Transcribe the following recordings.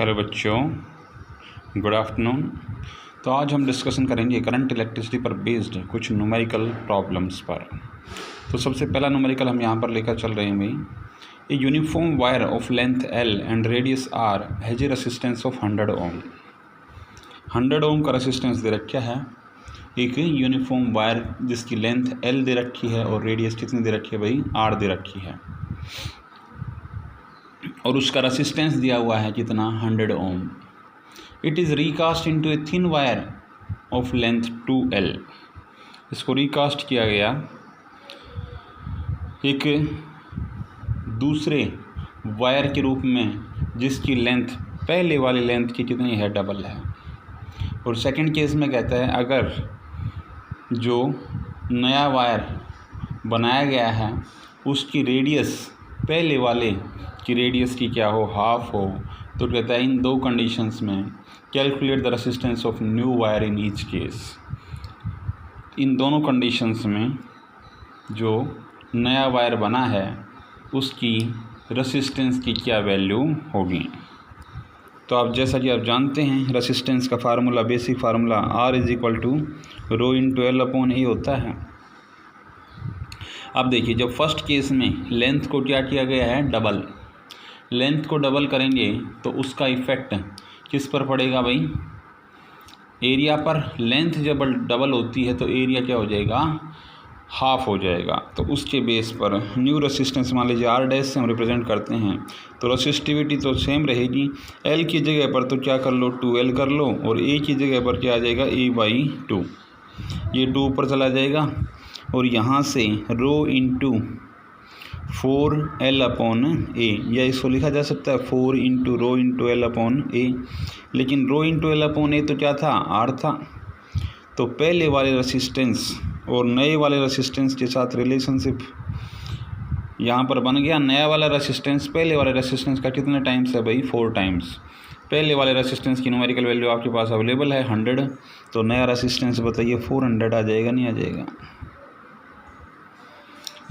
Hello बच्चों, good afternoon. तो आज हम डिस्कशन करेंगे करंट इलेक्ट्रिसिटी पर बेस्ड कुछ न्यूमेरिकल प्रॉब्लम्स पर। तो सबसे पहला न्यूमेरिकल हम यहाँ पर लेकर चल रहे हैं भाई। A uniform wire of length L and radius R has a resistance of 100 ओम। 100 ओम का रेसिस्टेंस दे रखा है। एक यूनिफॉर्म वायर जिसकी लेंथ L दे रखी है और रेडियस कितनी दे रखी है भाई, R दे रखी है, और उसका रेसिस्टेंस दिया हुआ है कितना, 100 ohm. It is recast into a thin wire of length 2L। इसको रिकास्ट किया गया एक दूसरे वायर के रूप में जिसकी लेंथ पहले वाली लेंथ की कितनी है, डबल है। और सेकंड केस में कहता है अगर जो नया वायर बनाया गया है उसकी रेडियस पहले वाले की रेडियस की क्या हो, हाफ हो, तो कहता है इन दो कंडीशंस में calculate the resistance of new wire in each case. इन दोनों कंडीशंस में जो नया वायर बना है उसकी रेसिस्टेंस की क्या वैल्यू होगी। तो आप जैसा कि आप जानते हैं रेसिस्टेंस का formula, basic formula R is equal to rho into L upon A होता है। अब देखिए, जब फर्स्ट केस में लेंथ को क्या किया गया है, डबल। लेंथ को डबल करेंगे तो उसका इफ़ेक्ट किस पर पड़ेगा भाई, एरिया पर। लेंथ जब डबल होती है तो एरिया क्या हो जाएगा, हाफ हो जाएगा। तो उसके बेस पर न्यू रेसिस्टेंस मान लीजिए R डैश से हम रिप्रेजेंट करते हैं, तो रेसिस्टिविटी तो सेम रहेगी। L की जगह पर तो क्या कर लो, 2L कर लो, और A की जगह पर क्या आ जाएगा, A/2। ये 2 ऊपर चला जाएगा और यहाँ से rho into 4L upon A, या इसको लिखा जा सकता है 4 into rho into L upon A। लेकिन rho into L upon A तो क्या था, R था। तो पहले वाले रेसिस्टेंस और नए वाले रेसिस्टेंस के साथ रिलेशनशिप यहाँ पर बन गया। नया वाला रेसिस्टेंस पहले वाले रेसिस्टेंस का कितने टाइम्स है भाई, 4 टाइम्स। पहले वाले रेसिस्टेंस की न्यूमेरिकल वैल्यू आपके पास अवेलेबल है 100, तो नया रेसिस्टेंस बताइए 400 आ जाएगा, नहीं आ जाएगा।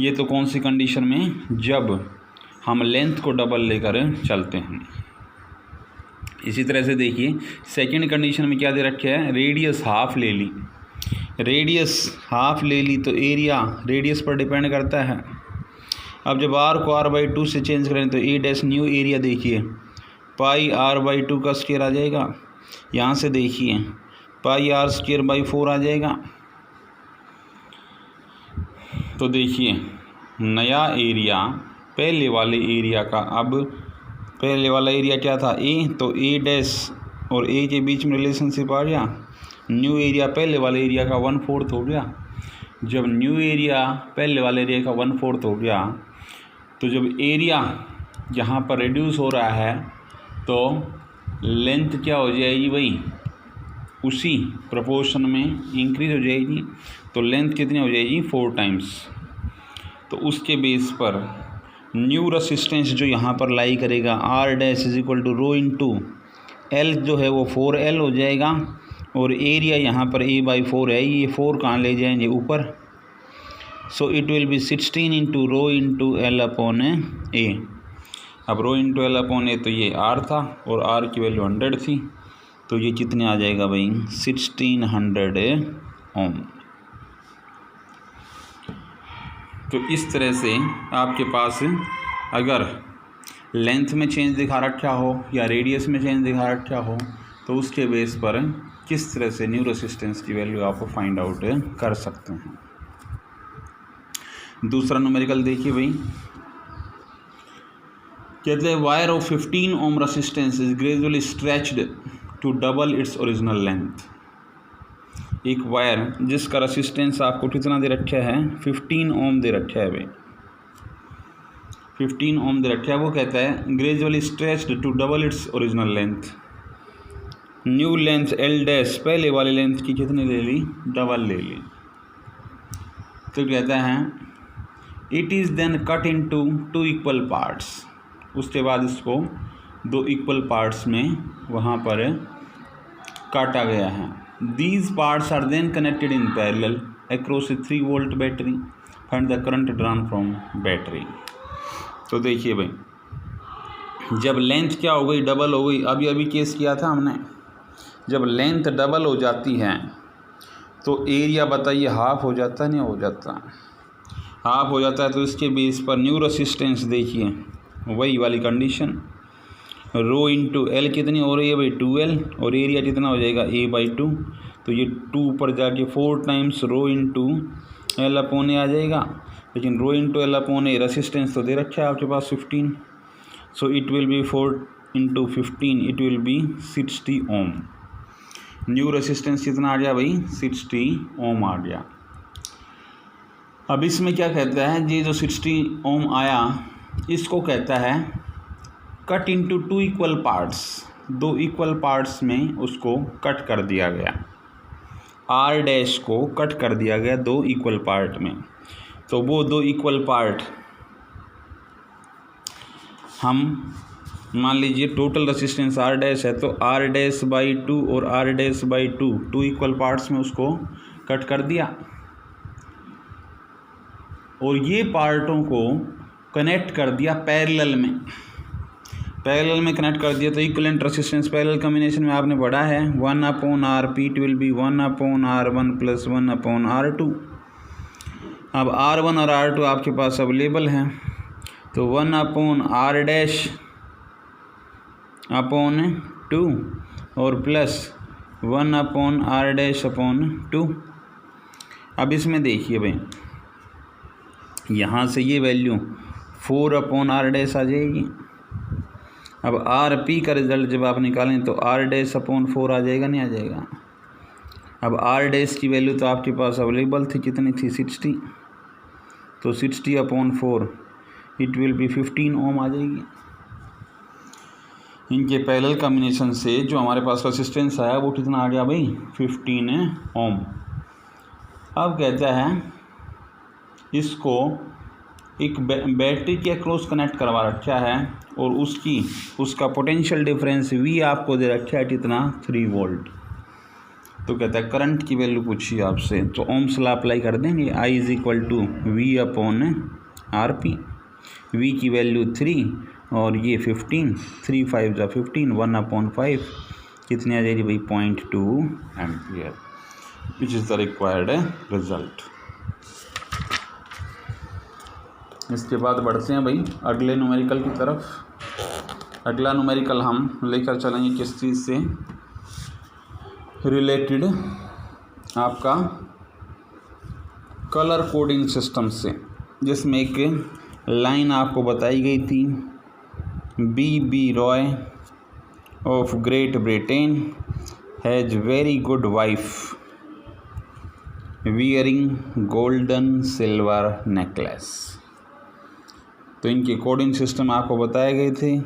ये तो कौन सी कंडीशन में, जब हम लेंथ को डबल लेकर चलते हैं। इसी तरह से देखिए सेकंड कंडीशन में क्या दे रखा है, रेडियस हाफ ले ली। रेडियस हाफ ले ली तो एरिया रेडियस पर डिपेंड करता है। अब जब R को R/2 से चेंज करें तो A डैश न्यू एरिया देखिए पाई R/2 का स्क्वायर आ जाएगा। यहाँ से देखिए पाई R²/4 आ जाएगा। तो देखिए नया एरिया पहले वाले एरिया का, अब पहले वाला एरिया क्या था, A, तो A डैश और A के बीच में रिलेशनशिप आ गया। न्यू एरिया पहले वाले एरिया का 1/4 हो गया। जब न्यू एरिया पहले वाले एरिया का 1/4 हो गया तो जब एरिया यहाँ पर रिड्यूस हो रहा है तो लेंथ क्या हो जाएगी भाई, उसी प्रोपोर्शन में इंक्रीज हो जाएगी। तो लेंथ कितनी हो जाएगी, 4 टाइम्स। तो उसके बेस पर न्यू रेसिस्टेंस जो यहाँ पर लाई करेगा R dash is equal to rho into L जो है वो 4L हो जाएगा, और एरिया यहाँ पर A/4 है, ये 4 कहाँ ले जाएंगे, ऊपर। सो it will B 16 into rho into L upon A। अब रो इंटू L अपॉन A तो ये R था और R की वैल्यू 100 थी, तो ये कितने आ जाएगा भाई, 1600 ओम। तो इस तरह से आपके पास अगर लेंथ में चेंज दिखा रखा हो या रेडियस में चेंज दिखा रखा हो तो उसके बेस पर किस तरह से न्यू रेसिस्टेंस की वैल्यू आप फाइंड आउट कर सकते हैं। दूसरा न्यूमेरिकल देखिए भाई, कहते हैं wire of 15 ohm resistance is gradually stretched to double its original length. एक वायर जिसका रेसिस्टेंस आपको कितना दे रखा है, 15 ओम दे रखा है भाई, 15 ओम दे रखा है। वो कहता है gradually stretched to double its original length. New length L dash पहले वाली लेंथ की कितनी ले ली, डबल ले ली। तो कहता है it is then cut into 2 equal parts. उसके बाद इसको 2 इक्वल पार्ट्स में वहाँ पर काटा गया है। These parts are then connected in parallel across a 3-volt battery. Find the current drawn from battery. तो देखिए भाई जब लेंथ क्या हो गई, डबल हो गई, अभी केस किया था हमने, जब लेंथ डबल हो जाती है तो एरिया बताइए हाफ हो जाता है, नहीं हो जाता, हाफ हो जाता है। तो इसके बेस पर न्यू रेसिस्टेंस देखिए, वही वाली कंडीशन, रो इंटू एल कितनी हो रही है भाई 2L, और एरिया कितना हो जाएगा A/2, तो ये 2 ऊपर जाके 4 times rho into L upon A आ जाएगा। लेकिन rho into L upon A resistance तो दे रखा है आपके पास 15, so it will be 4 into 15, it will be 60 ohm. New resistance कितना आ गया भाई 60 ओम आ गया। अब इसमें क्या कहता है, ये जो 60 ओम आया इसको कहता है cut into 2 equal parts, 2 equal parts में उसको कट कर दिया गया, आर डैश को कट कर दिया गया 2 इक्वल पार्ट में। तो वो 2 इक्वल पार्ट हम मान लीजिए टोटल रेसिस्टेंस आर डैश है, तो आर डैश बाई 2 और R dash by 2 equal parts में उसको कट कर दिया, और ये पार्टों को कनेक्ट कर दिया पैरेलल में कनेक्ट कर दिया। तो इक्विवेलेंट रेसिस्टेंस पैरेलल कॉम्बिनेशन में आपने पढ़ा है 1/RP, it will B 1/R1 plus 1/R2। अब R1 और R2 आपके पास अवेलेबल हैं, तो 1/R डैश अपॉन 2 और प्लस 1/R डैश अपॉन 2। अब इसमें देखिए भाई, यहाँ से ये वैल्यू 4/R डैश आ जाएगी। अब RP का रिज़ल्ट जब आप निकालें तो R डैश अपॉन 4 आ जाएगा, नहीं आ जाएगा। अब R डैश की वैल्यू तो आपके पास अवेलेबल थी, कितनी थी 60, तो 60/4 इट विल बी 15 ओम आ जाएगी। इनके पैरेलल कॉम्बिनेशन से जो हमारे पास रेसिस्टेंस आया वो कितना आ गया भाई 15 ओम। अब कहता है इसको एक बैटरी के अक्रॉस कनेक्ट करवा रखा है, और उसका पोटेंशियल डिफरेंस V आपको दे रखा है कितना 3 वोल्ट। तो कहता है करंट की वैल्यू पूछिए आपसे, तो ओम्स लॉ अप्लाई कर देंगे, I = V/RP। V की वैल्यू 3 और ये 15, 3 5 = 15, 1/5 कितनी आ जाएगी भाई 0.2 ampere, which is the required result. इसके बाद बढ़ते हैं भाई अगले न्यूमेरिकल की तरफ। अगला न्यूमेरिकल हम लेकर चलेंगे किस चीज़ से रिलेटेड, आपका कलर कोडिंग सिस्टम से, जिसमें एक लाइन आपको बताई गई थी, B.B. Roy of great Britain has very good wife wearing golden silver necklace. तो इनके कोडिंग सिस्टम आपको बताए गए थे।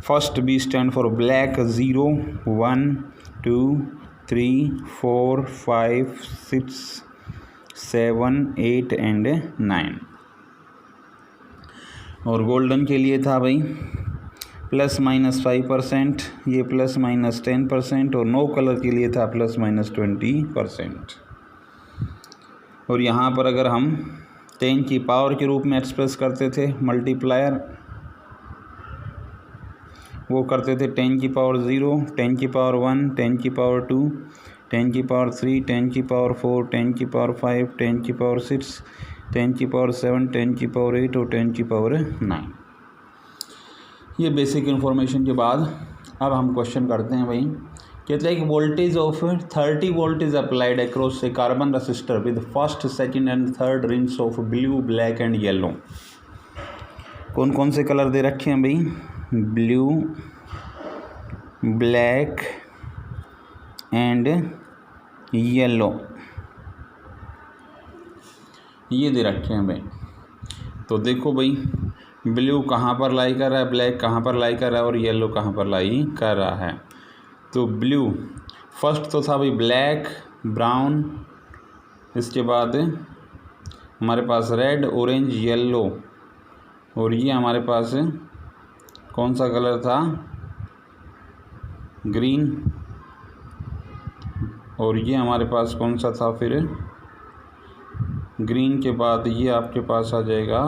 First B stand for black, 0 1 2 3 4 5 6 7 8 and 9, और गोल्डन के लिए था भाई ±5%, ये ±10%, और नो कलर के लिए था ±20%। और यहाँ पर अगर हम 10 की पावर के रूप में एक्सप्रेस करते थे मल्टीप्लायर, वो करते थे 10 की पावर 0, 10 की पावर 1, 10 की पावर 2, 10 की पावर 3, 10 की पावर 4, 10 की पावर 5, 10 की पावर 6, 10 की पावर 7, 10 की पावर 8 और 10 की पावर 9। ये बेसिक इन्फॉर्मेशन के बाद अब हम क्वेश्चन करते हैं भाई। कहते हैं कि voltage of 30 volt is applied across A carbon resistor with first second and third rings of blue black and yellow. कौन कौन से कलर दे रखे हैं भाई, ब्लू ब्लैक एंड येलो, ये दे रखे हैं भाई। तो देखो भाई, ब्लू कहाँ पर लाई कर रहा है, ब्लैक कहाँ पर लाई कर रहा है, और येलो कहाँ पर लाई कर रहा है। तो ब्लू फर्स्ट तो था भाई ब्लैक ब्राउन, इसके बाद हमारे पास रेड ऑरेंज येलो, और ये हमारे पास कौन सा कलर था, ग्रीन, और ये हमारे पास कौन सा था फिर, ग्रीन के बाद ये आपके पास आ जाएगा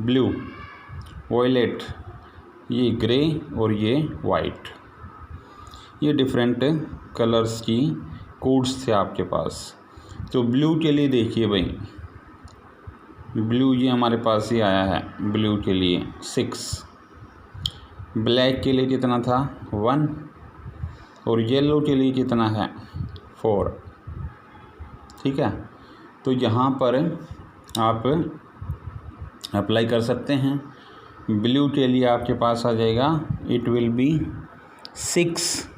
ब्लू। वॉयलेट, ये ग्रे और ये वाइट। ये डिफरेंट कलर्स की कोड्स थे आपके पास। तो ब्लू के लिए देखिए भाई, ब्लू ये हमारे पास ही आया है, ब्लू के लिए 6, ब्लैक के लिए कितना था 1, और येलो के लिए कितना है 4। ठीक है, तो यहाँ पर आप अप्लाई कर सकते हैं। ब्लू के लिए आपके पास आ जाएगा, इट विल बी 6,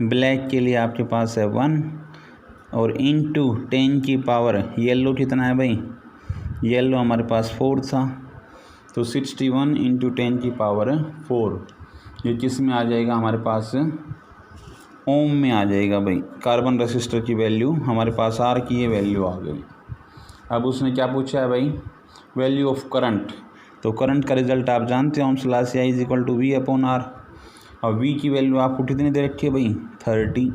ब्लैक के लिए आपके पास है 1, और इनटू 10 की पावर येलो कितना है भाई, येलो हमारे पास 4 था, तो 61 इंटू 10 की पावर 4, ये किस में आ जाएगा हमारे पास, ओम में आ जाएगा भाई। कार्बन रेसिस्टर की वैल्यू हमारे पास आर की ये वैल्यू आ गई। अब उसने क्या पूछा है भाई, वैल्यू ऑफ करंट। तो करंट का रिजल्ट आप जानते हो, ओम्स लॉ से I is equal to V upon R. और वी की वैल्यू आपको कितनी दे रखी है भाई 30,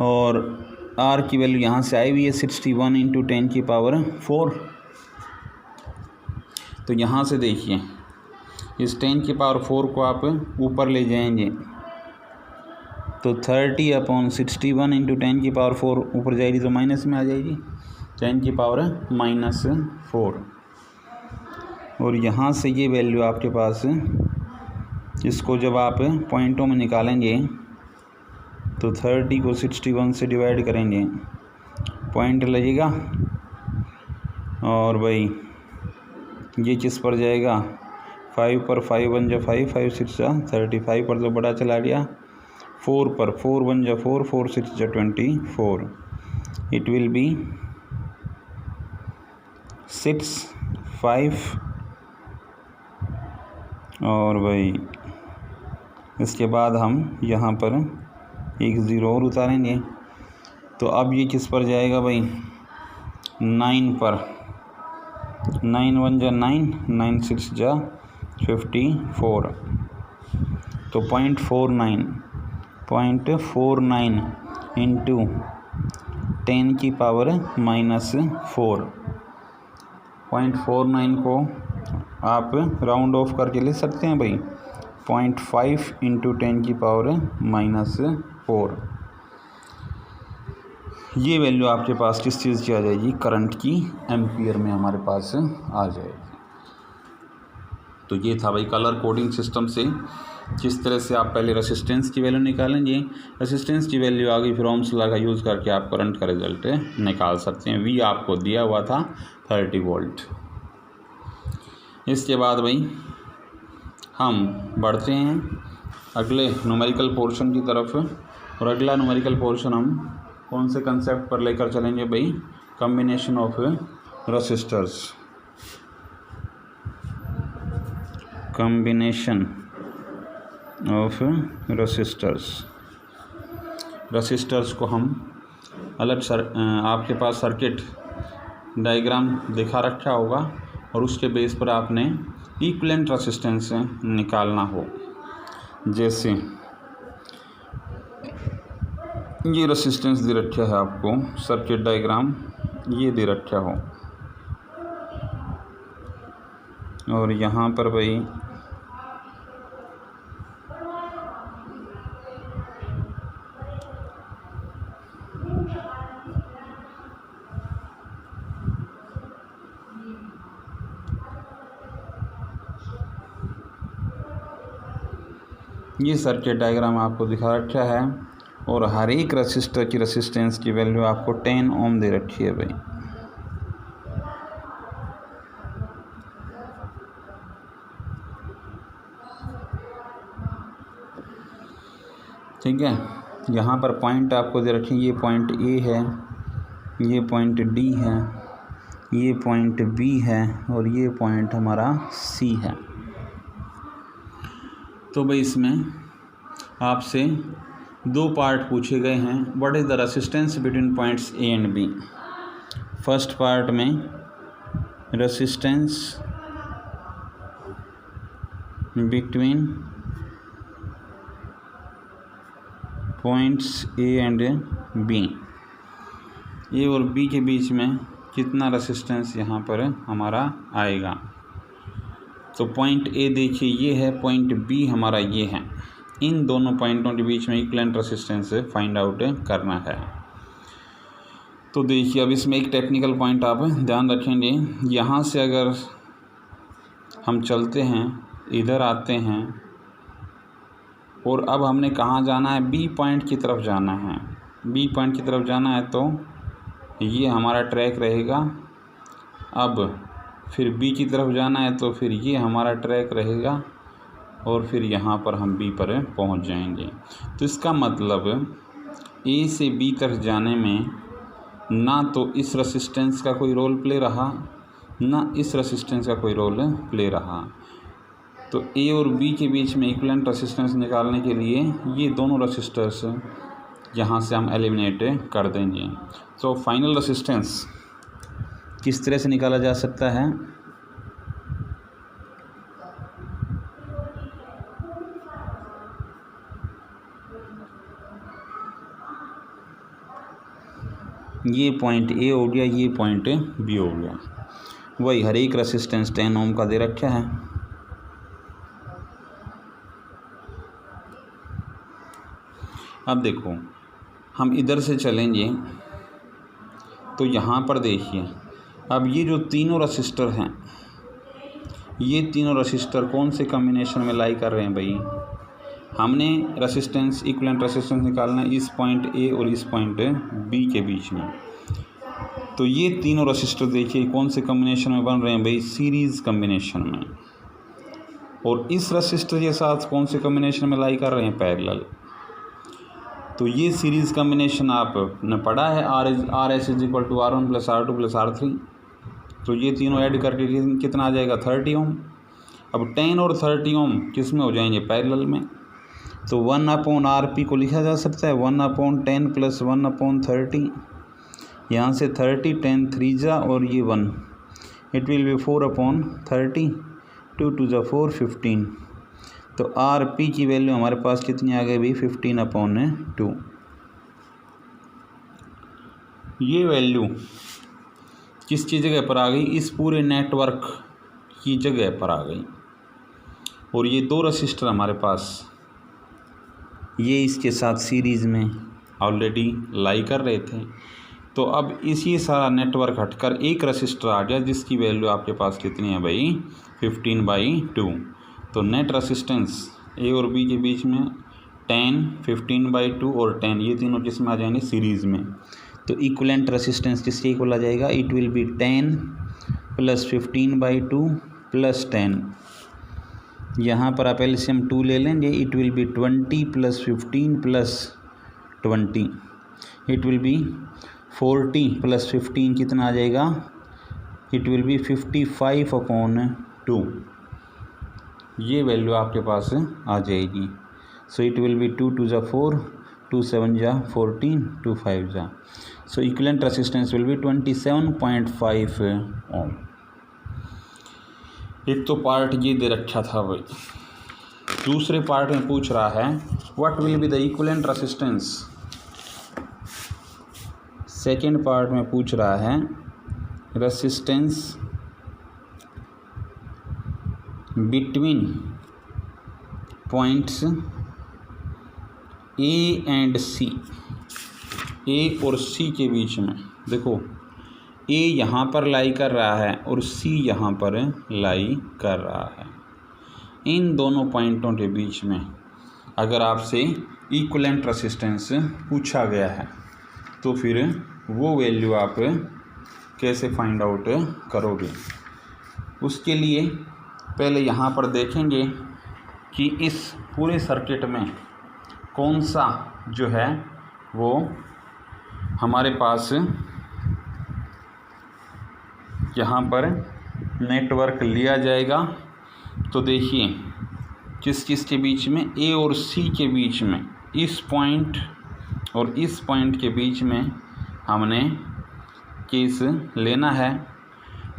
और आर की वैल्यू यहाँ से आई हुई है 61 इंटू 10 की पावर 4। तो यहाँ से देखिए, इस 10 की पावर 4 को आप ऊपर ले जाएंगे तो 30 अपॉन 61 इंटू 10 की पावर 4 ऊपर जाएगी तो माइनस में आ जाएगी, 10 की पावर -4। और यहाँ से ये वैल्यू आपके पास, इसको जब आप पॉइंटों में निकालेंगे तो 30 को 61 से डिवाइड करेंगे, पॉइंट लगेगा, और भाई ये किस पर जाएगा 5 पर, 5 1 जा 5, 5 6 जा 35 पर तो बड़ा चला गया, 4 पर 4 1 जा 4, 4 6 जा 24, इट विल बी 6 5, और भाई इसके बाद हम यहाँ पर एक ज़ीरो और उतारेंगे, तो अब ये किस पर जाएगा भाई 9 पर, 9 1 जा 9, 9 6 जा 54, तो 0.49 इंटू 10 की पावर -4। 0.49 को आप राउंड ऑफ करके ले सकते हैं भाई, 0.5 इंटू 10 की पावर -4। ये वैल्यू आपके पास किस चीज़ की आ जाएगी, करंट की एम्पियर में हमारे पास आ जाएगी। तो ये था भाई कलर कोडिंग सिस्टम से किस तरह से आप पहले रेसिस्टेंस की वैल्यू निकालेंगे, रेसिस्टेंस की वैल्यू आ गई, फिर ओम्स लॉ का यूज़ करके आप करंट का रिजल्ट निकाल सकते हैं। वी आपको दिया हुआ था 30 वोल्ट। इसके बाद भाई हम बढ़ते हैं अगले न्यूमेरिकल पोर्शन की तरफ, और अगला न्यूमेरिकल पोर्शन हम कौन से कंसेप्ट पर लेकर चलेंगे भाई, combination of resistors. Combination of resistors को हम अलग आपके पास सर्किट डायग्राम दिखा रखा होगा, और उसके बेस पर आपने इक्विवेलेंट रेसिस्टेंस निकालना हो। जैसे ये रेसिस्टेंस दे रखा है आपको, सर्किट डायग्राम ये दे रखा हो, और यहाँ पर भाई ये सर्किट डायग्राम आपको दिखा रखा है, और हर एक रेसिस्टर की रेसिस्टेंस की वैल्यू आपको 10 ओम दे रखी है भाई। ठीक है, यहाँ पर पॉइंट आपको दे रखे, ये पॉइंट ए है, ये पॉइंट डी है, ये पॉइंट बी है, और ये पॉइंट हमारा सी है। तो भाई इसमें आपसे दो पार्ट पूछे गए हैं, what is the resistance between points A and B. First part में resistance between points A and B, A और बी के बीच में कितना रेसिस्टेंस यहाँ पर हमारा आएगा। तो पॉइंट ए देखिए ये है, पॉइंट बी हमारा ये है। इन दोनों पॉइंटों के बीच में इक्विवेलेंट रेजिस्टेंस फाइंड आउट करना है। तो देखिए अब इसमें एक टेक्निकल पॉइंट आप ध्यान रखेंगे। यहाँ से अगर हम चलते हैं, इधर आते हैं और अब हमने कहाँ जाना है, बी पॉइंट की तरफ जाना है। बी पॉइंट की तरफ जाना है तो ये हमारा ट्रैक रहेगा। अब फिर बी की तरफ जाना है तो फिर ये हमारा ट्रैक रहेगा और फिर यहाँ पर हम बी पर पहुँच जाएंगे। तो इसका मतलब ए से बी तक जाने में ना तो इस रेसिस्टेंस का कोई रोल प्ले रहा, ना इस रेसिस्टेंस का कोई रोल प्ले रहा। तो ए और बी के बीच में इक्विवेलेंट रेसिस्टेंस निकालने के लिए ये दोनों रेसिस्टर्स यहाँ से हम एलिमिनेट कर देंगे। तो फाइनल रेसिस्टेंस किस तरह से निकाला जा सकता है, ये पॉइंट ए हो गया, ये पॉइंट बी हो गया। वही हर एक रेसिस्टेंस 10 ओम का दे रखा है। अब देखो हम इधर से चलेंगे तो यहाँ पर देखिए, अब ये जो तीनों रेसिस्टर हैं, ये तीनों रेसिस्टर कौन से कॉम्बिनेशन में लाई कर रहे हैं भाई। हमने रेसिस्टेंस, इक्विवेलेंट रेसिस्टेंस निकालना है इस पॉइंट ए और इस पॉइंट बी के बीच में। तो ये तीनों रेसिस्टर देखिए कौन से कॉम्बिनेशन में बन रहे हैं भाई, सीरीज़ कॉम्बिनेशन में। और इस रेसिस्टर के साथ कौन से कॉम्बिनेशन में लाई कर रहे हैं, पैरेलल। तो ये सीरीज़ कॉम्बिनेशन आपने पढ़ा है, R S is equal to R1 + R2 + R3। तो ये तीनों ऐड करके कितना आ जाएगा, 30 ओम। अब 10 और 30 ओम किस में हो जाएंगे, पैरेलल में। तो 1/RP को लिखा जा सकता है 1/10 + 1/30। यहाँ से 30, 10 3 जा और ये 1, इट विल बी 4/30, 2 2 = 4, 15। तो RP की वैल्यू हमारे पास कितनी आ गई भाई, 15/2। ये वैल्यू किसकी जगह पर आ गई, इस पूरे नेटवर्क की जगह पर आ गई। और ये दो रेसिस्टर हमारे पास, ये इसके साथ सीरीज़ में ऑलरेडी लाई कर रहे थे। तो अब इसी सारा नेटवर्क हटकर एक रेसिस्टर आ गया जिसकी वैल्यू आपके पास कितनी है भाई, 15/2। तो नेट रेसिस्टेंस ए और बी के बीच में 10, 15/2 और 10, ये तीनों किसमें आ जाएंगे, सीरीज़ में। तो इक्विवेलेंट रेसिस्टेंस किसके इक्वल आ जाएगा, इट विल बी 10 + 15/2 + 10। यहाँ पर आप एलसीएम 2 ले लेंगे, it will B 20 + 15 + 20, it will B 40 + 15 कितना आ जाएगा, इट विल बी 55/2। ये वैल्यू आपके पास आ जाएगी। सो it will B 2 2 = 4, 2 7 = 14, 2 5 = so equivalent resistance will be 27.5 ओम। एक तो पार्ट ये दे रखा था भाई। दूसरे पार्ट में पूछ रहा है what will be the equivalent resistance. Second part में पूछ रहा है resistance between points A and C, A और सी के बीच में। देखो ए यहाँ पर लाई कर रहा है और सी यहाँ पर लाई कर रहा है। इन दोनों पॉइंटों के बीच में अगर आपसे इक्विवेलेंट रेसिस्टेंस पूछा गया है तो फिर वो वैल्यू आप कैसे फाइंड आउट करोगे। उसके लिए पहले यहाँ पर देखेंगे कि इस पूरे सर्किट में कौन सा जो है वो हमारे पास यहाँ पर नेटवर्क लिया जाएगा। तो देखिए किस किस के बीच में, ए और सी के बीच में, इस पॉइंट और इस पॉइंट के बीच में हमने केस लेना है।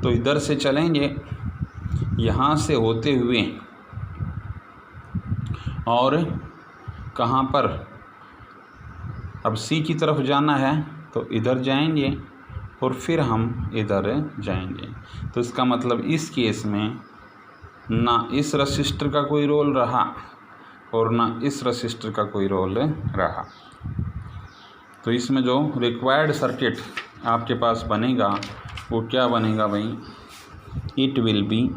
तो इधर से चलेंगे, यहाँ से होते हुए और कहाँ पर, अब सी की तरफ जाना है तो इधर जाएंगे और फिर हम इधर जाएंगे। तो इसका मतलब इस केस में ना इस रसिस्टर का कोई रोल रहा और ना इस रसिस्टर का कोई रोल रहा। तो इसमें जो रिक्वायर्ड सर्किट आपके पास बनेगा वो क्या बनेगा भाई, इट विल बी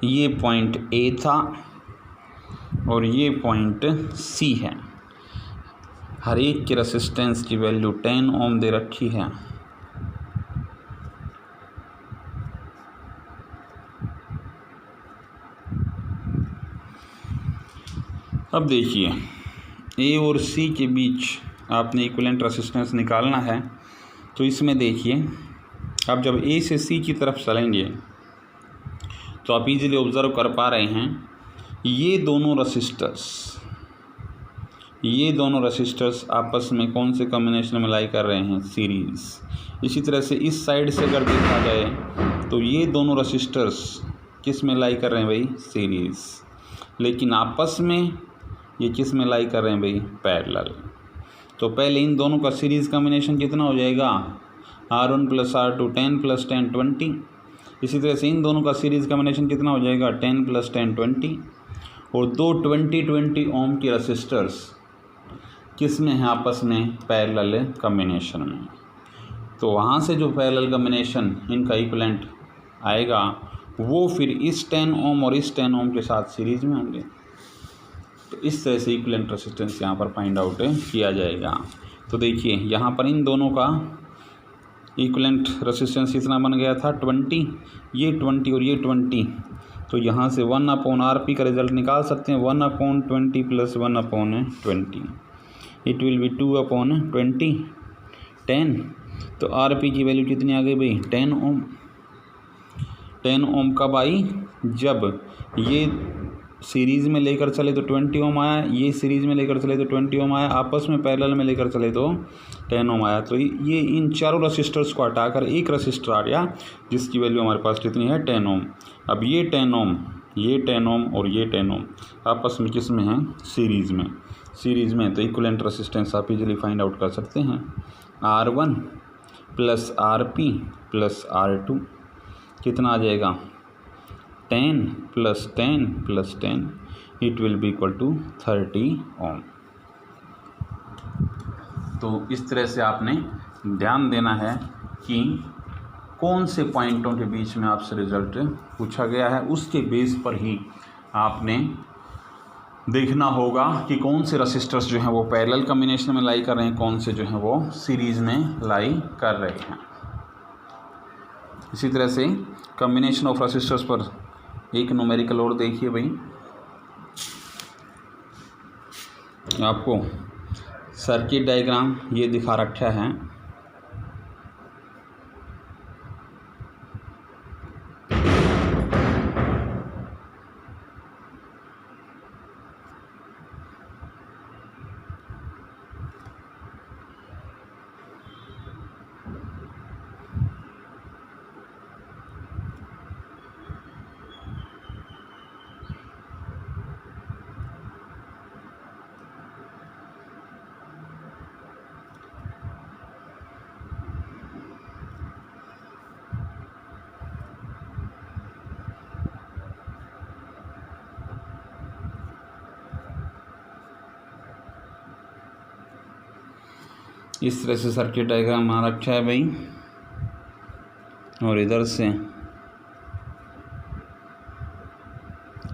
ये पॉइंट ए था और ये पॉइंट सी है। हर एक की रेसिस्टेंस की वैल्यू 10 ओम दे रखी है। अब देखिए ए और सी के बीच आपने इक्विवेलेंट रेसिस्टेंस निकालना है। तो इसमें देखिए अब जब ए से सी की तरफ चलेंगे तो आप इजीली ऑब्जर्व कर पा रहे हैं ये दोनों रसिस्टर्स आपस में कौन से कॉम्बिनेशन में लाई कर रहे हैं, सीरीज़। इसी तरह से इस साइड से अगर देखा जाए तो ये दोनों रसिस्टर्स किस में लाई कर रहे हैं भाई, सीरीज़। लेकिन आपस में ये किस में लाई कर रहे हैं भाई, पैरेलल। तो पहले इन दोनों का सीरीज़ कॉम्बिनेशन कितना हो जाएगा, R1 + R2 10 + 10 20। इसी तरह से इन दोनों का सीरीज़ कॉम्बिनेशन कितना हो जाएगा, 10 + 10 20। और दो 20 ओम की रसिस्टर्स किस में है, आपस में पैरेलल कॉम्बिनेशन में। तो वहाँ से जो पैरेलल कॉम्बिनेशन इनका इक्विवेलेंट आएगा वो फिर इस 10 ओम और इस 10 ओम के साथ सीरीज़ में होंगे। तो इस तरह से इक्विवेलेंट रेसिस्टेंस यहाँ पर फाइंड आउट किया जाएगा। तो देखिए यहाँ पर इन दोनों का इक्विवेलेंट रेसिस्टेंस कितना बन गया था, 20, ये 20 और ये 20। तो यहाँ से 1/RP का रिजल्ट निकाल सकते हैं, 1/20 + 1/20, इट विल बी 2/20 10। तो RP की वैल्यू कितनी आ गई भाई, 10 ओम। 10 ओम कब आई, जब ये सीरीज़ में लेकर चले तो 20 ओम आया, ये सीरीज़ में लेकर चले तो 20 ओम आया, आपस में पैरेलल में लेकर चले तो 10 ओम आया। तो ये इन चारों रसिस्टर्स को हटाकर एक रसिस्टर आ गया जिसकी वैल्यू हमारे पास कितनी है, 10 ओम। अब ये 10 ओम, ये 10 ओम और ये 10 ओम आपस में किस में है, सीरीज़ में। तो इक्विवेलेंट रेसिस्टेंस आप इजीली फाइंड आउट कर सकते हैं, R1 + RP + R2 कितना आ जाएगा, 10 + 10 + 10, it will be equal to 30 ohm. तो इस तरह से आपने ध्यान देना है कि कौन से पॉइंटों के बीच में आपसे रिजल्ट पूछा गया है, उसके बेस पर ही आपने देखना होगा कि कौन से रसिस्टर्स जो हैं वो पैरेलल कॉम्बिनेशन में लाई कर रहे हैं, कौन से जो हैं वो सीरीज़ में लाई कर रहे हैं। इसी तरह से कॉम्बिनेशन ऑफ रसिस्टर्स पर एक न्यूमेरिकल और देखिए भाई, आपको सर्किट डायग्राम ये दिखा रखा है। इस तरह से सर्किट डायग्राम आ रखा है भाई, और इधर से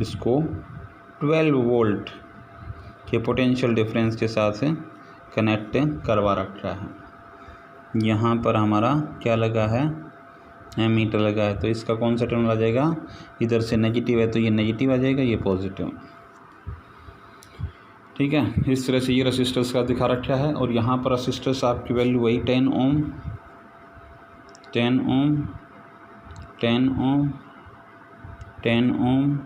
इसको 12 वोल्ट के पोटेंशियल डिफरेंस के साथ कनेक्ट करवा रखा है। यहाँ पर हमारा क्या लगा है, एमीटर लगा है। तो इसका कौन सा टर्म आ जाएगा, इधर से नेगेटिव है तो ये नेगेटिव आ जाएगा, ये पॉजिटिव। ठीक है, इस तरह से ये रसिस्टर्स का दिखा रखा है। और यहाँ पर रसिस्टर्स आपकी वैल्यू वही 10 ओम 10 ओम 10 ओम 10 ओम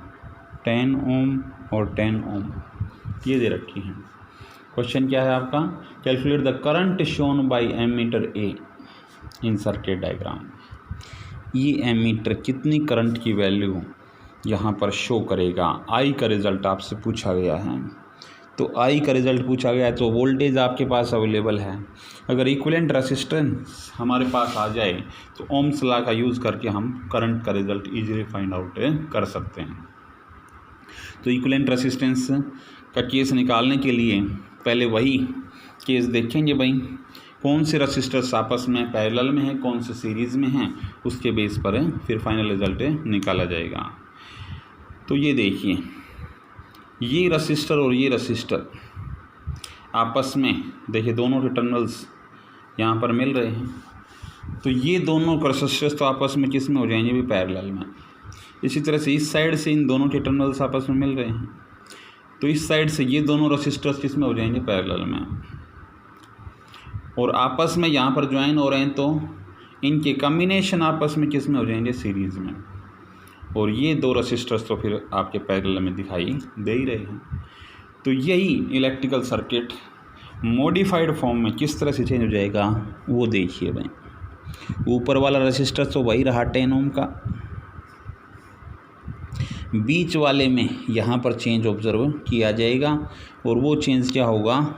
10 ओम और 10 ओम ये दे रखी हैं। क्वेश्चन क्या है आपका, calculate the current shown by ammeter A in circuit diagram. ये एमीटर कितनी करंट की वैल्यू यहाँ पर शो करेगा, आई का रिजल्ट आपसे पूछा गया है। तो आई का रिज़ल्ट पूछा गया है, तो वोल्टेज आपके पास अवेलेबल है। अगर इक्विवेलेंट रेसिस्टेंस हमारे पास आ जाए तो ओम्स लॉ का यूज़ करके हम करंट का रिज़ल्ट इजीली फाइंड आउट कर सकते हैं। तो इक्विवेलेंट रेसिस्टेंस का केस निकालने के लिए पहले वही केस देखेंगे भाई, कौन से रेसिस्टर्स आपस में पैरेलल में है, कौन से सीरीज़ में हैं, उसके बेस पर फिर फाइनल रिज़ल्ट निकाला जाएगा। तो ये देखिए, ये रेसिस्टर और ये रेसिस्टर आपस में देखिए दोनों के टर्मिनल्स यहाँ पर मिल रहे हैं, तो ये दोनों रेसिस्टर्स तो आपस में किस में हो जाएंगे भी पैरेलल में। इसी तरह से इस साइड से इन दोनों के टर्मिनल्स आपस में मिल रहे हैं, तो इस साइड से ये दोनों रेसिस्टर्स किस में हो जाएंगे पैरेलल में, और आपस में यहाँ पर ज्वाइन हो रहे हैं तो इनके कम्बिनेशन आपस में किस में हो जाएंगे सीरीज़ में, और ये दो रेसिस्टर्स तो फिर आपके पैरेलल में दिखाई दे ही रहे हैं। तो यही इलेक्ट्रिकल सर्किट मॉडिफाइड फॉर्म में किस तरह से चेंज हो जाएगा वो देखिए भाई। ऊपर वाला रेसिस्टर तो वही रहा 10 ओम का, बीच वाले में यहाँ पर चेंज ऑब्जर्व किया जाएगा, और वो चेंज क्या होगा,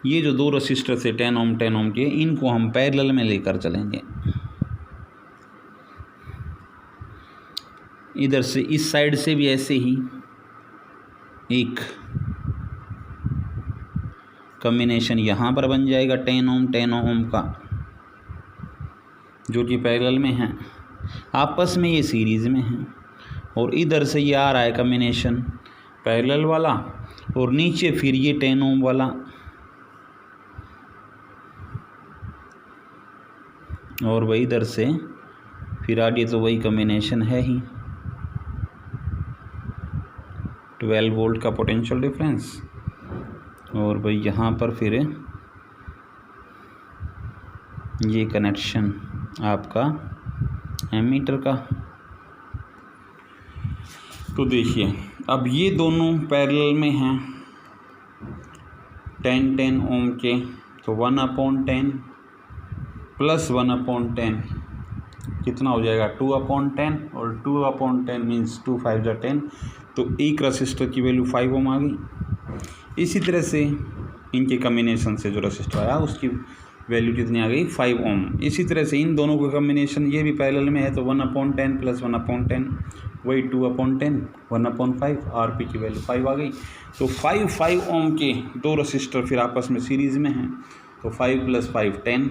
ये जो दो रेसिस्टर थे 10 ओम के, इनको हम पैरेलल में लेकर चलेंगे। इधर से इस साइड से भी ऐसे ही एक कॉम्बिनेशन यहाँ पर बन जाएगा 10 ओम का, जो कि पैरेलल में है, आपस में ये सीरीज़ में है, और इधर से ये आ रहा है कॉम्बिनेशन पैरेलल वाला, और नीचे फिर ये 10 ओम वाला, और वही इधर से फिर आगे तो वही कॉम्बिनेशन है ही, 12 वोल्ट का पोटेंशियल डिफरेंस, और भाई यहाँ पर फिर ये कनेक्शन आपका एमीटर का। तो देखिए अब ये दोनों पैरेलल में हैं 10 ओम के, तो 1/10 प्लस 1/10 कितना हो जाएगा 2/10, और 2/10 मीन्स 2 5 जा 10, तो एक रेसिस्टर की वैल्यू 5 ओम आ गई। इसी तरह से इनके कम्बिनेशन से जो रेसिस्टर आया उसकी वैल्यू कितनी आ गई 5 ओम। इसी तरह से इन दोनों का कम्बिनेशन ये भी पैरेलल में है, तो 1/10 प्लस 1/10 वही 2/10 1/5, आरपी की वैल्यू 5 आ गई। तो 5 ओम के दो रेसिस्टर फिर आपस में सीरीज़ में हैं, तो 5 + 5 10,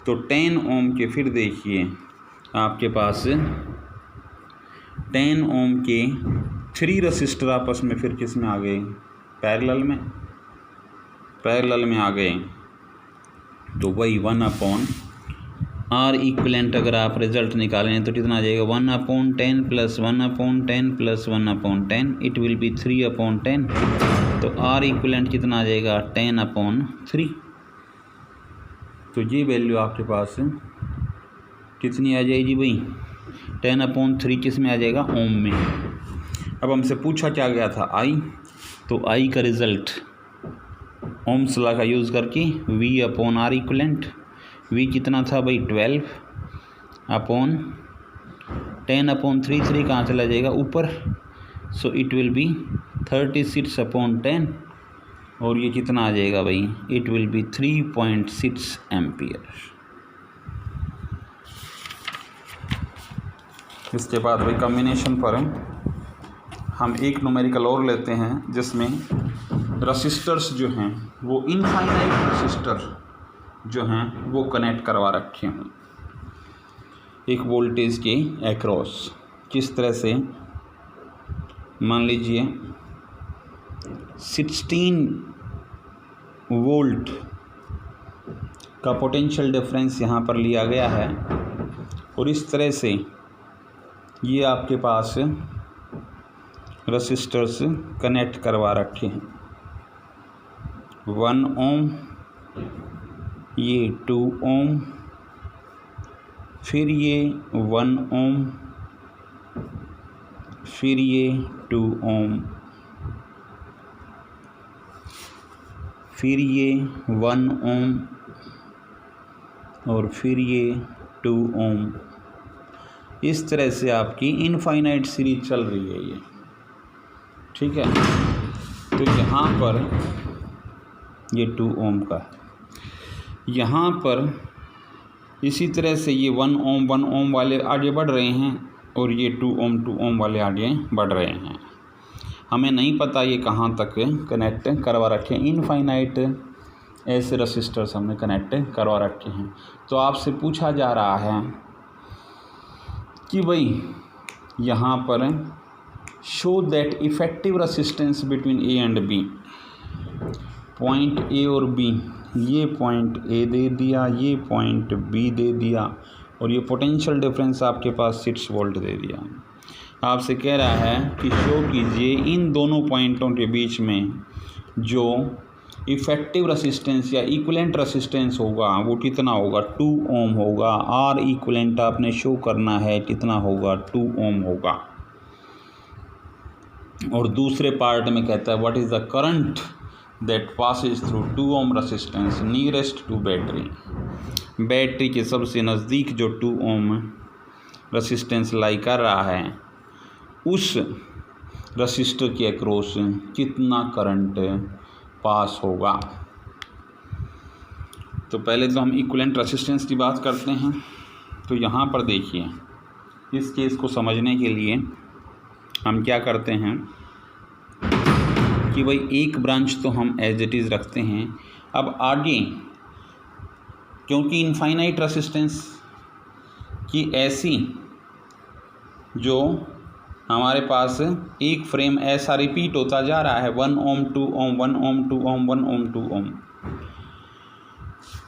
तो 10 ओम के फिर देखिए आपके पास 10 ओम के 3 रेसिस्टर आपस में फिर किस में आ गए पैरेलल में आ गए, तो वही 1/R इक्विवेलेंट अगर आप रिजल्ट निकालें तो कितना आ जाएगा 1/10 plus 1/10 plus 1/10, it will B 3/10, तो R इक्विवेलेंट कितना आ जाएगा 10/3। तो ये वैल्यू आपके पास कितनी आ जाएगी भाई 10/3 किस में आ जाएगा ओम में। अब हमसे पूछा क्या गया था आई, तो आई का रिज़ल्ट ओम्स लॉ का यूज़ करके V/R इक्विवेलेंट, V कितना था भाई 12/10/3 कहाँ चला जाएगा ऊपर, सो इट विल बी 36/10, और ये कितना आ जाएगा भाई इट विल बी 3.6 एम्पियर। इसके बाद भाई कॉम्बिनेशन पर हम एक न्यूमेरिकल और लेते हैं जिसमें रेसिस्टर्स जो हैं वो इनफाइनाइट रेसिस्टर जो हैं वो कनेक्ट करवा रखे हों एक वोल्टेज के एक्रॉस। किस तरह से, मान लीजिए 16 वोल्ट का पोटेंशियल डिफरेंस यहाँ पर लिया गया है, और इस तरह से ये आपके पास रेसिस्टर्स कनेक्ट करवा रखे हैं 1 ओम, ये 2 ओम, फिर ये 1 ओम, फिर ये 2 ओम, फिर ये 1 ओम, और फिर ये 2 ओम, इस तरह से आपकी इनफाइनाइट सीरीज चल रही है ये, ठीक है। तो यहाँ पर ये 2 ओम का है, यहाँ पर इसी तरह से ये 1 ओम वाले आगे बढ़ रहे हैं और ये 2 ओम वाले आगे बढ़ रहे हैं। हमें नहीं पता ये कहाँ तक कनेक्ट करवा रखे हैं, इनफाइनाइट ऐसे रसिस्टर्स हमने कनेक्ट करवा रखे हैं। तो आपसे पूछा जा रहा है कि भाई यहाँ पर show that effective resistance between A and B, point A और बी, ये पॉइंट ए दे दिया, ये पॉइंट बी दे दिया और ये पोटेंशियल डिफरेंस आपके पास 6 वोल्ट दे दिया। आपसे कह रहा है कि शो कीजिए इन दोनों पॉइंटों के बीच में जो इफ़ेक्टिव रेसिस्टेंस या इक्विवेलेंट रेसिस्टेंस होगा वो कितना होगा, 2 ओम होगा। आर इक्विवेलेंट आपने शो करना है, कितना होगा, 2 ओम होगा। और दूसरे पार्ट में कहता है what is the current that passes through 2 ohm resistance nearest to battery, battery के सबसे नज़दीक जो 2 ओम रेसिस्टेंस लाई कर रहा है उस रसिस्टर के अक्रॉस कितना करंट पास होगा। तो पहले तो हम इक्विवेलेंट रेसिस्टेंस की बात करते हैं। तो यहाँ पर देखिए, इस केस को समझने के लिए हम क्या करते हैं कि भाई एक ब्रांच तो हम एज इट इज़ रखते हैं। अब आगे क्योंकि इनफाइनाइट रेसिस्टेंस की ऐसी जो हमारे पास एक फ्रेम ऐसा रिपीट होता जा रहा है, 1 ओम 2 ओम 1 ओम 2 ओम 1 ओम 2 ओम।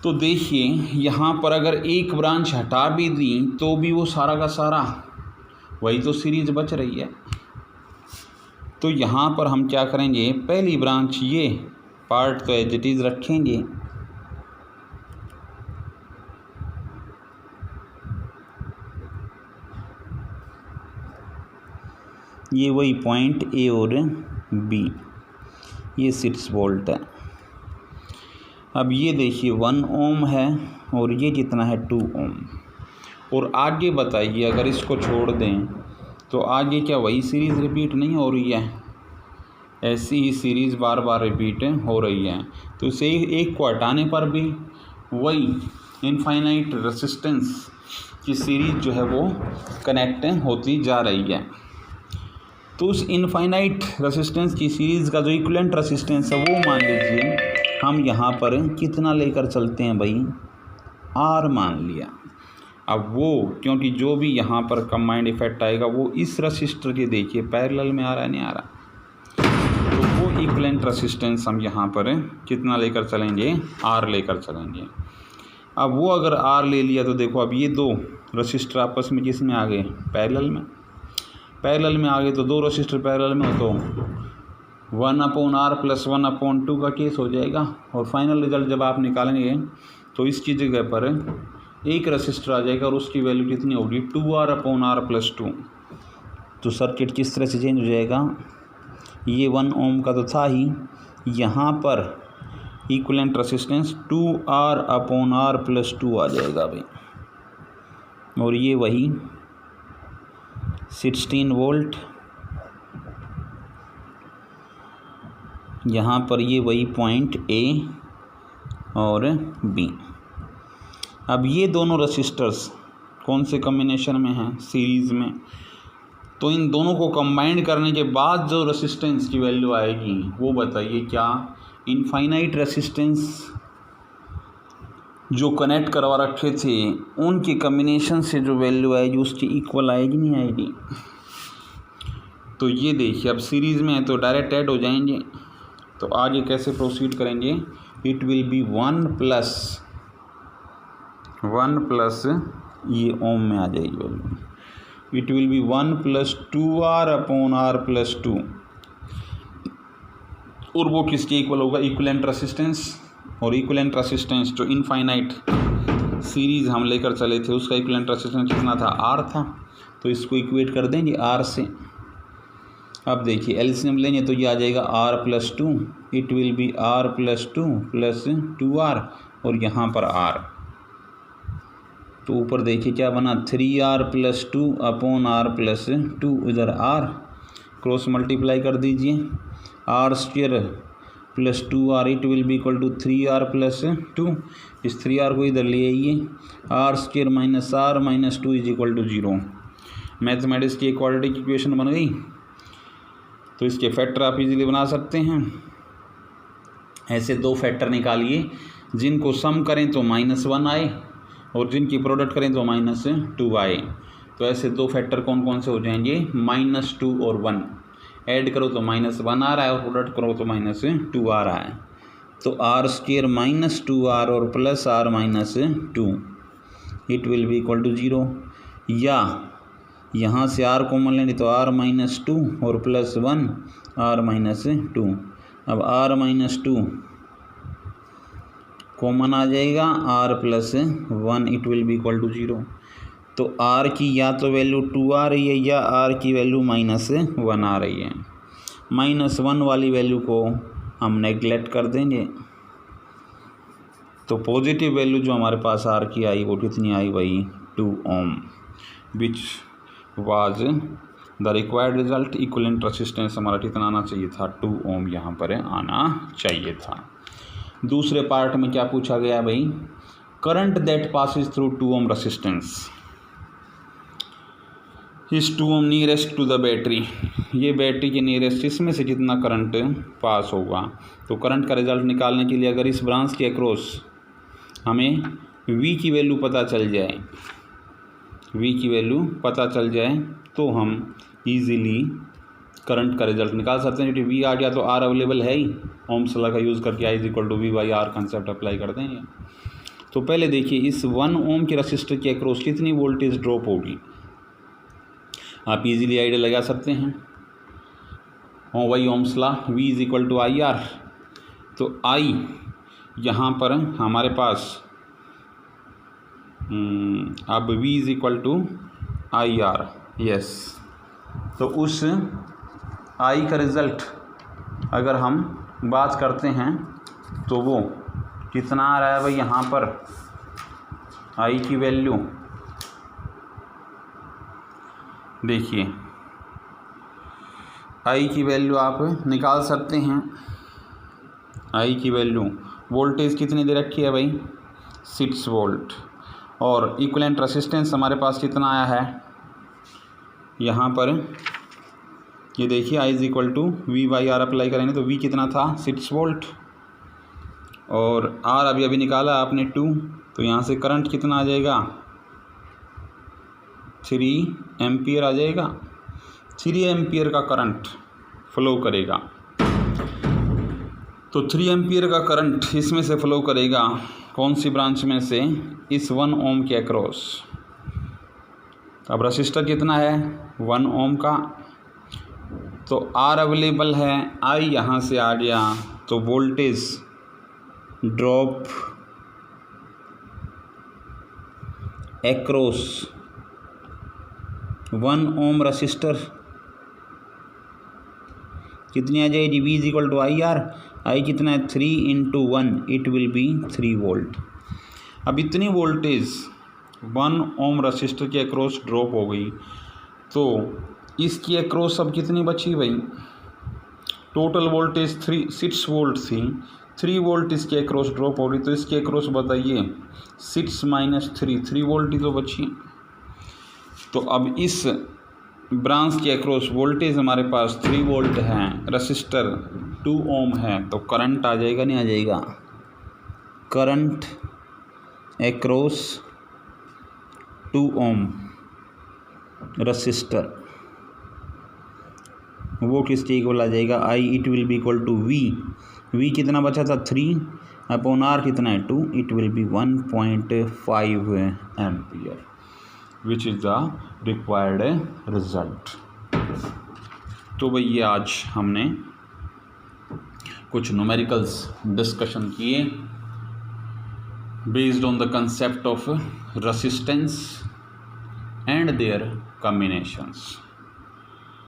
तो देखिए यहाँ पर अगर एक ब्रांच हटा भी दी तो भी वो सारा का सारा वही तो सीरीज बच रही है। तो यहाँ पर हम क्या करेंगे, पहली ब्रांच ये पार्ट तो एज इट इज़ रखेंगे, ये वही पॉइंट ए और बी, ये 6 वोल्ट है। अब ये देखिए 1 ओम है और ये कितना है, 2 ओम। और आगे बताइए अगर इसको छोड़ दें तो आगे क्या वही सीरीज़ रिपीट नहीं हो रही है, ऐसी ही सीरीज़ बार बार रिपीट हो रही है। तो इसे एक को हटाने पर भी वही इनफाइनाइट रेसिस्टेंस की सीरीज़ जो है वो कनेक्ट होती जा रही है। तो उस इनफाइनाइट रेसिस्टेंस की सीरीज़ का जो इक्विवेलेंट रेसिस्टेंस है वो मान लीजिए हम यहाँ पर कितना लेकर चलते हैं भाई, आर मान लिया। अब वो क्योंकि जो भी यहाँ पर कंबाइंड इफेक्ट आएगा वो इस रेसिस्टर के देखिए पैरेलल में आ रहा है, नहीं आ रहा, तो वो इक्विवेलेंट रेसिस्टेंस हम यहाँ पर कितना लेकर चलेंगे, आर लेकर चलेंगे। अब वो अगर आर ले लिया तो देखो अब ये 2 रेसिस्टर आपस में किस में आ गए, पैरेलल में। पैरेलल में आ गए तो 2 रेसिस्टर पैरेलल में हो तो 1/R + 1/2 का केस हो जाएगा। और फाइनल रिजल्ट जब आप निकालेंगे तो इसकी जगह पर एक रेसिस्टर आ जाएगा और उसकी वैल्यू कितनी होगी, 2R/R + 2। तो सर्किट किस तरह से चेंज हो जाएगा, ये 1 ओम का तो था ही, यहाँ पर इक्विवेलेंट रेसिस्टेंस 2R/R + 2 आ जाएगा भाई। और ये वही 16 वोल्ट, यहाँ पर ये वही पॉइंट ए और बी। अब ये दोनों रेसिस्टर्स कौन से कॉम्बिनेशन में हैं, सीरीज़ में। तो इन दोनों को कंबाइंड करने के बाद जो रेसिस्टेंस की वैल्यू आएगी वो बताइए क्या इनफाइनाइट रेसिस्टेंस जो कनेक्ट करवा रखे थे उनके कॉम्बिनेशन से जो वैल्यू आएगी उसकी इक्वल आएगी, नहीं आएगी। तो ये देखिए अब सीरीज़ में है तो डायरेक्ट ऐड हो जाएंगे। तो आगे कैसे प्रोसीड करेंगे, इट विल बी 1 प्लस ये ओम में आ जाएगी value, it will B 1 + 2R/R + 2। और वो किसके इक्वल होगा, इक्विवेलेंट रेसिस्टेंस। और इक्विवेलेंट रेसिस्टेंस जो इनफाइनाइट सीरीज़ हम लेकर चले थे उसका इक्विवेलेंट रेसिस्टेंस कितना था, R था। तो इसको इक्वेट कर देंगे R से। अब देखिए एलसीएम लेंगे तो ये आ जाएगा R + 2, it will B R + 2 + 2R और यहाँ पर R। तो ऊपर देखिए क्या बना 3r+2 अपॉन r+2, इधर r क्रॉस मल्टीप्लाई कर दीजिए, r² + 2r it will be equal to 3r+2, इस 3r को इधर ले आइए, r² - r - 2 is equal to 0। Mathematics की क्वाड्रेटिक इक्वेशन बन गई। तो इसके फैक्टर आप इजीली बना सकते हैं। ऐसे दो फैक्टर निकालिए जिनको सम करें तो -1 आए और जिनकी प्रोडक्ट करें तो -2 आए। तो ऐसे दो फैक्टर कौन कौन से हो जाएंगे, -2 और 1। ऐड करो तो -1 आ रहा है और प्रोडक्ट करो तो -2 आ रहा है। तो r² - 2r और plus r - 2 it will be equal to 0। या यहाँ से r कॉमन लेंगे तो r - 2 और प्लस 1 r - 2। अब r - 2 कॉमन आ जाएगा, r + 1 it will be equal to 0। तो r की या तो वैल्यू 2 आ रही है या r की वैल्यू -1 आ रही है। -1 वाली वैल्यू को हम नेगलेक्ट कर देंगे। तो पॉजिटिव वैल्यू जो हमारे पास r की आई वो कितनी आई भाई, 2 ohm, which was the required result. Equivalent resistance हमारा कितना आना चाहिए था, 2 ओम यहाँ पर आना चाहिए था। दूसरे पार्ट में क्या पूछा गया भाई, current that passes through 2 ohm resistance इस 2 ओम नियरेस्ट टू द बैटरी। ये बैटरी के नियरेस्ट, इसमें से कितना करंट पास होगा। तो करंट का रिजल्ट निकालने के लिए अगर इस ब्रांच के अक्रॉस हमें V की वैल्यू पता चल जाए, V की वैल्यू पता चल जाए तो हम इजीली करंट का रिजल्ट निकाल सकते हैं। क्योंकि V आ गया तो R अवेलेबल है ही, ओम्स लॉ का यूज़ करके I = V/R कंसेप्ट अप्लाई कर देंगे। तो पहले देखिए इस 1 ओम के रजिस्टर के अक्रॉस कितनी वोल्टेज ड्रॉप होगी, आप इजीली आइडिया लगा सकते हैं। वही ओम्स लॉ, V = IR। तो I यहाँ पर हमारे पास अब V = IR, यस। तो उस I का रिज़ल्ट अगर हम बात करते हैं तो वो कितना आ रहा है भाई, यहाँ पर I की वैल्यू देखिए, I की वैल्यू आप निकाल सकते हैं। I की वैल्यू, वोल्टेज कितनी दे रखी है भाई, 6 वोल्ट, और इक्विवेलेंट रेजिस्टेंस हमारे पास कितना आया है यहाँ पर, ये देखिए I = V/R अप्लाई करेंगे तो V कितना था, 6 वोल्ट, और R अभी निकाला आपने 2। तो यहाँ से करंट कितना आ जाएगा, 3 एम्पियर आ जाएगा। 3 एम्पियर का करंट फ्लो करेगा। तो 3 एम्पियर का करंट इसमें से फ्लो करेगा, कौन सी ब्रांच में से, इस 1 ओम के अक्रॉस। अब रजिस्टर कितना है, 1 ओम का, तो R अवेलेबल है, I यहाँ से आ गया, तो voltage drop across 1 ohm resistor कितनी आ जाएगी, V = IR। I कितना है, 3 × 1 इट विल बी 3 वोल्ट। अब इतनी वोल्टेज 1 ओम रजिस्टर के अक्रॉस ड्रॉप हो गई, तो इसकी अक्रॉस अब कितनी बची भाई, टोटल वोल्टेज 6 वोल्ट थी, 3 वोल्ट इसके अक्रॉस ड्रॉप हो गई। तो इसके अक्रॉस बताइए 6 - 3 वोल्ट ही तो बची। तो अब इस ब्रांच के अक्रॉस वोल्टेज हमारे पास 3 वोल्ट है, रजिस्टर 2 ओम है, तो करंट आ जाएगा, नहीं आ जाएगा, करंट अक्रॉस 2 ओम रजिस्टर वो किसके इक्वल आ जाएगा, I it will be equal to V कितना बचा था, 3 अपॉन R कितना है, 2, it will be 1.5 ampere, which is the required result. तो भाई ये आज हमने कुछ न्यूमेरिकल्स डिस्कशन किए based on the concept of resistance and their combinations.